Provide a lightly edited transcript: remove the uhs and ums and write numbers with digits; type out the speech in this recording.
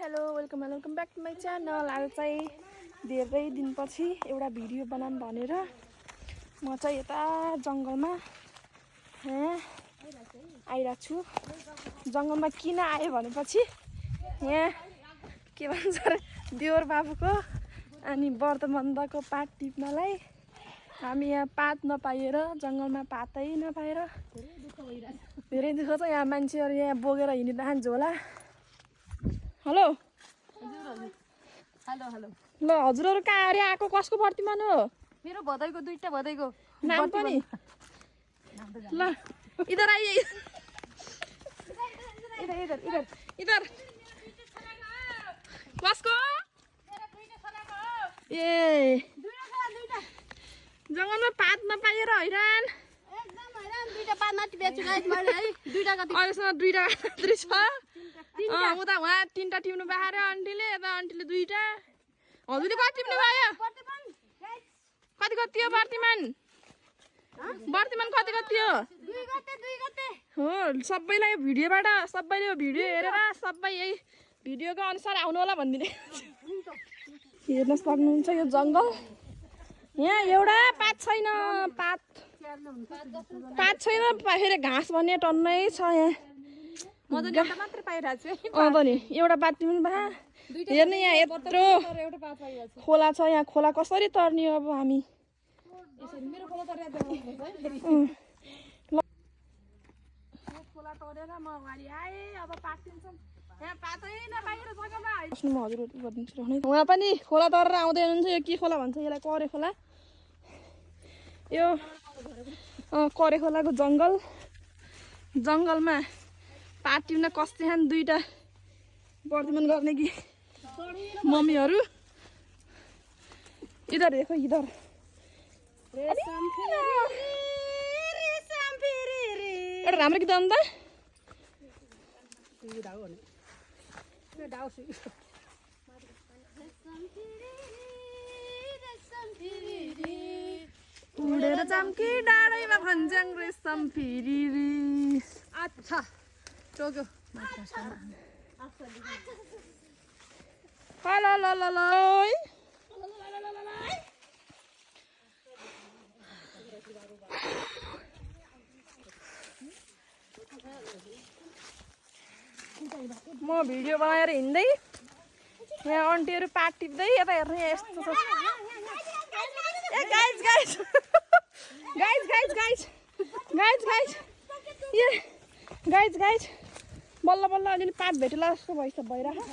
Hello welcome back to my channel. आज चाहिँ धेरै दिनपछि एउटा भिडियो बनाऊँ भनेर म चाहिँ यता जङ्गलमा आइरहेको छु। जङ्गलमा किन आएँ भनेपछि यहाँ के भन्छ अरे देवर बाबुको अनि व्रतबन्धको पात टिप्नलाई हामी यहाँ पात नपाएर जङ्गलमा पातै नपाएर धेरै दुःख छ। यहाँ मान्छेहरू यहाँ बोकेर हिँडिरहन्छ झोला। हेलो हेलो हेलो ल हजुरहरू कहाँ अरे आएको कसको प्रतिमान हो? मेरो भदैको दुईटा भदैको नाम पनि ल इधर आइए इधर इधर इधर इधर कसको ए जङ्गलमा पात नपाएर हैरान एकदम हैरान। दुईटा पात माथि बेच्छु गाइस मैले है। दुईटा कति अहिलेसम्म दुईटा मात्रै छ। उता उहाँ तिनवटा टिप्नु पाएर आन्टीले यता आन्टीले दुईटा। हजुरले कति टिप्नु भयो? कति कति हो वर्तमान? वर्तमान कति कति हो? 2 गते हो सबैलाई भिडियोबाट सबैले भिडियो हेरेर सबै यही भिडियोको अनुसार आउनु होला भनिदिने। हेर्न सक्नुहुन्छ यो जङ्गल। यहाँ एउटा पात छैन, पात छैन। फेरि घाँस भन्ने टन्नै छ यहाँ। मजाले एउटा मात्र पाइरहेको छु। अँ त नि एउटा पात टिप्नु भए हेर्नु यहाँ यत्रो एउटा पात पाइरहेको छु। खोला छ। यहाँ खोला कसरी तर्ने अब हामी? यसरी मेरो खोला तरेर देखाउनु पर्छ है। खोला तरेर म अगाडि आएँ। अब पात टिप्छौँ। यहाँ पातै नपाएर जग्गामा बस्नु म हजुर गरिदिन्छु र। उहाँ पनि खोला तरेर आउँदै हुनुहुन्छ। यो के खोला भन्छ यसलाई? करे खोला। यो करे खोलाको जङ्गलमा पात टिप्न कस्ते दुईटा प्रतिमान गर्ने कि मम्मीहरू। इधर देखो इधर एउटा राम्रो गीत अन्त उडेर चम्की डाँडैमा भन्छन् रेशम फिरी। अच्छा टोक्यो हेलो ल ल ल म भिडियो बनाएर हिँड्दै यहाँ आन्टीहरू पात टिप्दै यता हेर्नु यस्तो छ। Hey guys guys guys guys guys guys guys hey guys guys बल्ल बल्ल अलिअलि पात भेटेला जस्तो भइरहेको।